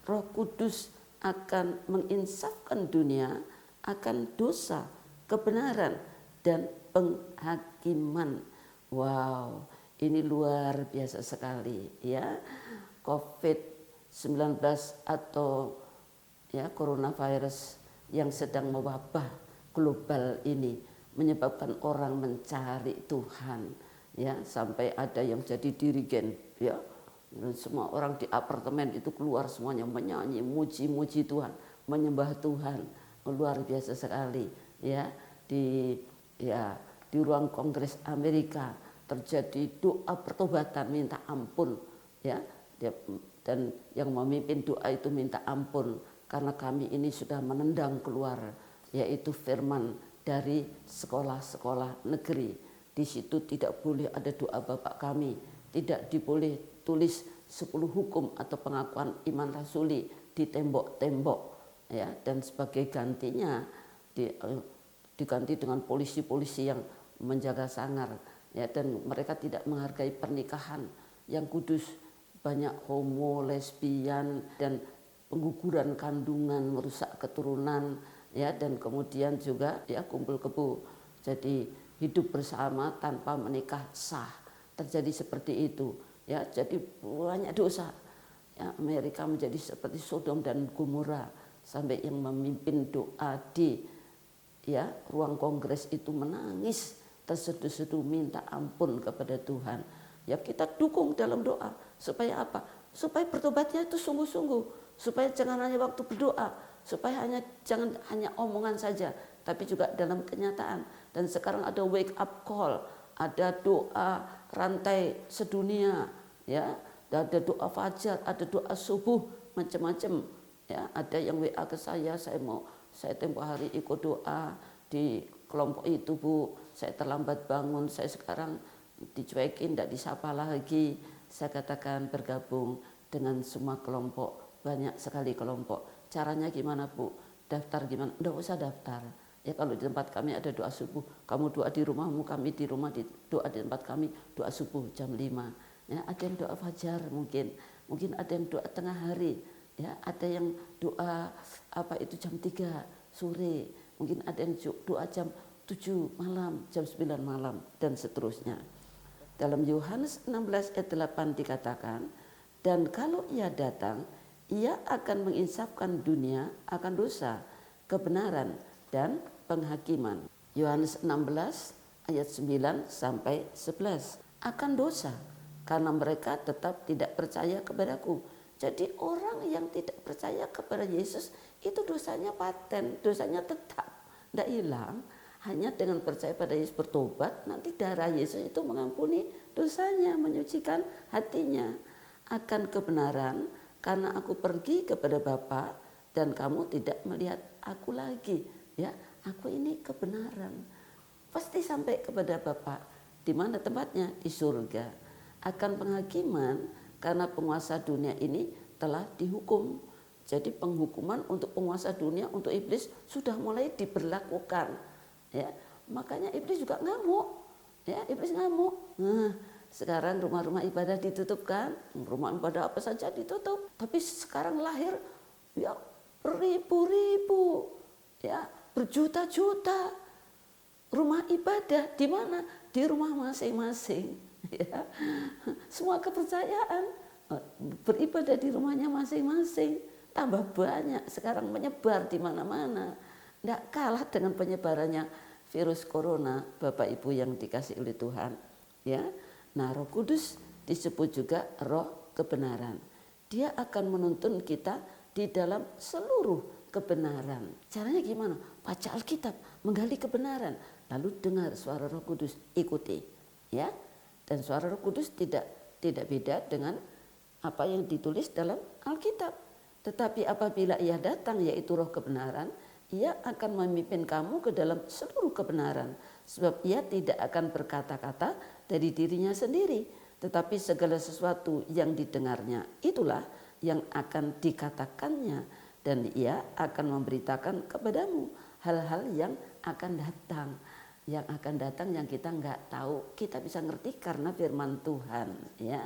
Roh Kudus akan menginsafkan dunia akan dosa, kebenaran, dan penghakiman. Wow, ini luar biasa sekali ya. COVID-19 atau ya coronavirus yang sedang mewabah global ini menyebabkan orang mencari Tuhan ya, sampai ada yang jadi dirigen ya. Dan semua orang di apartemen itu keluar semuanya menyanyi, muji-muji Tuhan, menyembah Tuhan. Luar biasa sekali ya. Di ruang Kongres Amerika terjadi doa pertobatan minta ampun ya. Dan yang memimpin doa itu minta ampun karena kami ini sudah menendang keluar yaitu firman dari sekolah-sekolah negeri. Di situ tidak boleh ada doa Bapak kami. tidak diboleh tulis 10 hukum atau pengakuan iman rasuli di tembok-tembok, ya, dan sebagai gantinya diganti dengan polisi-polisi yang menjaga sangar, ya, dan mereka tidak menghargai pernikahan yang kudus, banyak homo, lesbian, dan pengguguran kandungan, merusak keturunan, ya, dan kemudian juga ya kumpul kebo, jadi hidup bersama tanpa menikah sah, terjadi seperti itu, ya, jadi banyak dosa, ya, Amerika menjadi seperti Sodom dan Gomora, sampai yang memimpin doa di ya ruang kongres itu menangis terseduh-seduh minta ampun kepada Tuhan. Ya, kita dukung dalam doa supaya apa? Supaya bertobatnya itu sungguh-sungguh, supaya jangan hanya waktu berdoa, supaya jangan hanya omongan saja, tapi juga dalam kenyataan. Dan sekarang ada wake up call, ada doa rantai sedunia, ya, ada doa fajar, ada doa subuh, macam-macam, ya. Ada yang WA ke saya tempo hari ikut doa di kelompok itu, Bu, saya terlambat bangun, saya sekarang dicuekin, tidak disapa lagi. Saya katakan bergabung dengan semua kelompok, banyak sekali kelompok. Caranya gimana, Bu? Daftar gimana? Tidak usah daftar. Ya, kalau di tempat kami ada doa subuh, kamu doa di rumahmu, kami di rumah doa di tempat kami, doa subuh jam 5. Ya, ada yang doa fajar mungkin ada yang doa tengah hari, ya, ada yang doa jam 3 sore, mungkin ada yang doa jam 7 malam, jam 9 malam, dan seterusnya. Dalam Yohanes 16 ayat 8 dikatakan, dan kalau ia datang, ia akan menginsafkan dunia akan dosa, kebenaran, dan penghakiman. Yohanes 16 ayat 9 sampai 11. Akan dosa, karena mereka tetap tidak percaya kepadaku. Jadi orang yang tidak percaya kepada Yesus itu dosanya paten, dosanya tetap, tidak hilang. Hanya dengan percaya pada Yesus, bertobat, nanti darah Yesus itu mengampuni dosanya, menyucikan hatinya. Akan kebenaran, karena aku pergi kepada Bapa dan kamu tidak melihat aku lagi. Ya, aku ini kebenaran. Pasti sampai kepada Bapa. Di mana tempatnya? Di surga. Akan penghakiman, karena penguasa dunia ini telah dihukum. Jadi penghukuman untuk penguasa dunia, untuk iblis sudah mulai diberlakukan. Ya, makanya iblis juga ngamuk. Ya, iblis ngamuk. Nah, sekarang rumah-rumah ibadah ditutup kan? Rumah ibadah apa saja ditutup. Tapi sekarang lahir ya beribu-ribu, ya, berjuta-juta rumah ibadah. Di mana? Di rumah masing-masing. Ya. Semua kepercayaan beribadah di rumahnya masing-masing. Tambah banyak sekarang menyebar di mana-mana. Tidak kalah dengan penyebarannya virus corona, Bapak Ibu yang dikasih oleh Tuhan. Ya, nah, Roh Kudus disebut juga Roh kebenaran. Dia akan menuntun kita di dalam seluruh kebenaran. Caranya gimana? Baca Alkitab, menggali kebenaran, lalu dengar suara Roh Kudus, ikuti. Ya, dan suara Roh Kudus tidak beda dengan apa yang ditulis dalam Alkitab. Tetapi apabila ia datang, yaitu Roh kebenaran, ia akan memimpin kamu ke dalam seluruh kebenaran. Sebab ia tidak akan berkata-kata dari dirinya sendiri, tetapi segala sesuatu yang didengarnya itulah yang akan dikatakannya, dan ia akan memberitakan kepadamu hal-hal yang akan datang. Yang akan datang yang kita nggak tahu, kita bisa ngerti karena firman Tuhan, ya.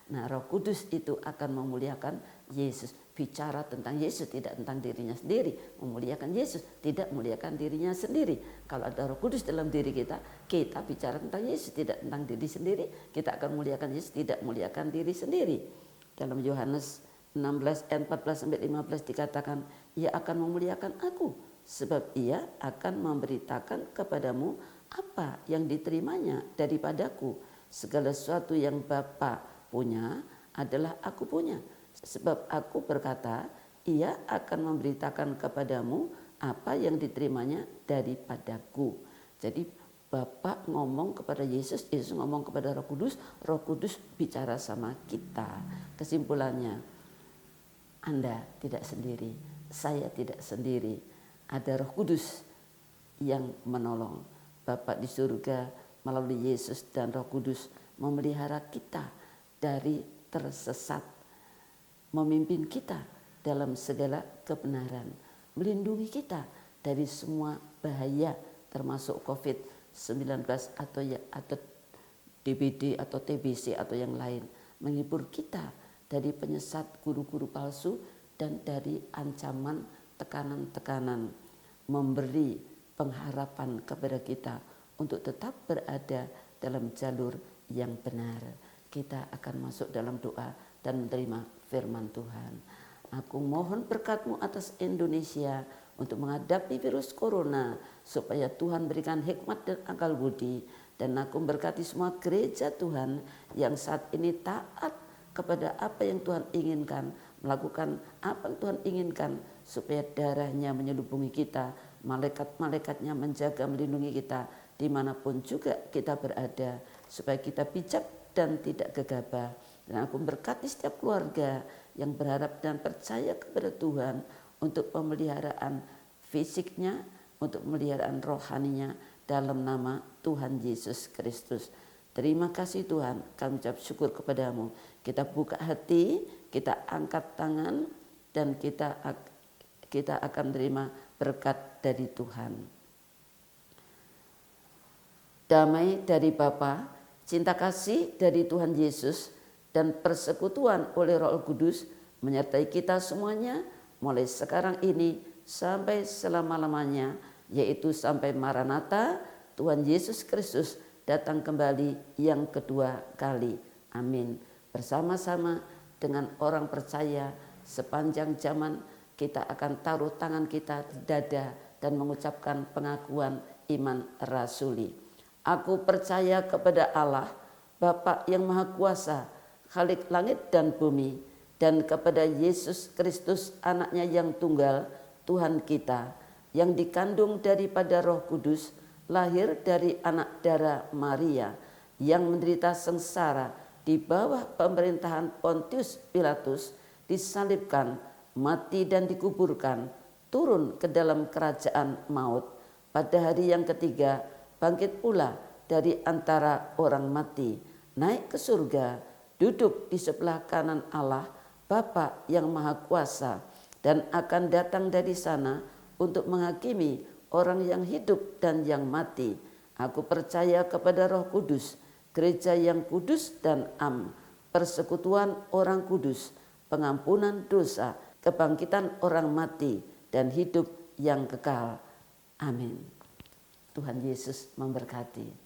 Nah, Roh Kudus itu akan memuliakan Yesus, bicara tentang Yesus, tidak tentang dirinya sendiri. Memuliakan Yesus, tidak memuliakan dirinya sendiri. Kalau ada Roh Kudus dalam diri kita bicara tentang Yesus, tidak tentang diri sendiri. Kita akan memuliakan Yesus, tidak memuliakan diri sendiri. Dalam Yohanes 16 ayat 14 sampai 15 dikatakan, ia akan memuliakan aku, sebab ia akan memberitakan kepadamu apa yang diterimanya daripadaku. Segala sesuatu yang Bapa punya adalah aku punya. Sebab aku berkata, ia akan memberitakan kepadamu apa yang diterimanya daripadaku. Jadi Bapa ngomong kepada Yesus, Yesus ngomong kepada Roh Kudus bicara sama kita. Kesimpulannya, Anda tidak sendiri, saya tidak sendiri. Ada Roh Kudus yang menolong. Bapa di surga melalui Yesus dan Roh Kudus memelihara kita dari tersesat, memimpin kita dalam segala kebenaran, melindungi kita dari semua bahaya termasuk COVID-19 atau DBD atau TBC atau yang lain, menghibur kita dari penyesat guru-guru palsu dan dari ancaman tekanan-tekanan, memberi pengharapan kepada kita untuk tetap berada dalam jalur yang benar. Kita akan masuk dalam doa dan menerima firman Tuhan. Aku mohon berkat-Mu atas Indonesia untuk menghadapi virus corona, supaya Tuhan berikan hikmat dan akal budi. Dan aku berkati semua gereja Tuhan yang saat ini taat kepada apa yang Tuhan inginkan, melakukan apa yang Tuhan inginkan, supaya darahnya menyelubungi kita, malaikat-malaikatnya menjaga melindungi kita dimanapun juga kita berada, supaya kita bijak dan tidak gegabah. Dan aku berkati setiap keluarga yang berharap dan percaya kepada Tuhan untuk pemeliharaan fisiknya, untuk pemeliharaan rohaninya dalam nama Tuhan Yesus Kristus. Terima kasih Tuhan, kami ucap syukur kepadamu. Kita buka hati, kita angkat tangan, dan kita akan menerima berkat dari Tuhan. Damai dari Bapa, cinta kasih dari Tuhan Yesus, dan persekutuan oleh Roh Kudus menyertai kita semuanya mulai sekarang ini sampai selama-lamanya, yaitu sampai Maranatha, Tuhan Yesus Kristus datang kembali yang kedua kali. Amin. Bersama-sama dengan orang percaya sepanjang zaman kita akan taruh tangan kita di dada dan mengucapkan pengakuan iman rasuli. Aku percaya kepada Allah, Bapa yang Maha Kuasa, Khalik langit dan bumi, dan kepada Yesus Kristus anaknya yang tunggal, Tuhan kita, yang dikandung daripada Roh Kudus, lahir dari anak darah Maria, yang menderita sengsara di bawah pemerintahan Pontius Pilatus, disalibkan, mati dan dikuburkan, turun ke dalam kerajaan maut. Pada hari yang ketiga, bangkit pula dari antara orang mati, naik ke surga, duduk di sebelah kanan Allah, Bapa yang Maha Kuasa, dan akan datang dari sana untuk menghakimi orang yang hidup dan yang mati. Aku percaya kepada Roh Kudus, gereja yang kudus dan am, persekutuan orang kudus, pengampunan dosa, kebangkitan orang mati, dan hidup yang kekal. Amin. Tuhan Yesus memberkati.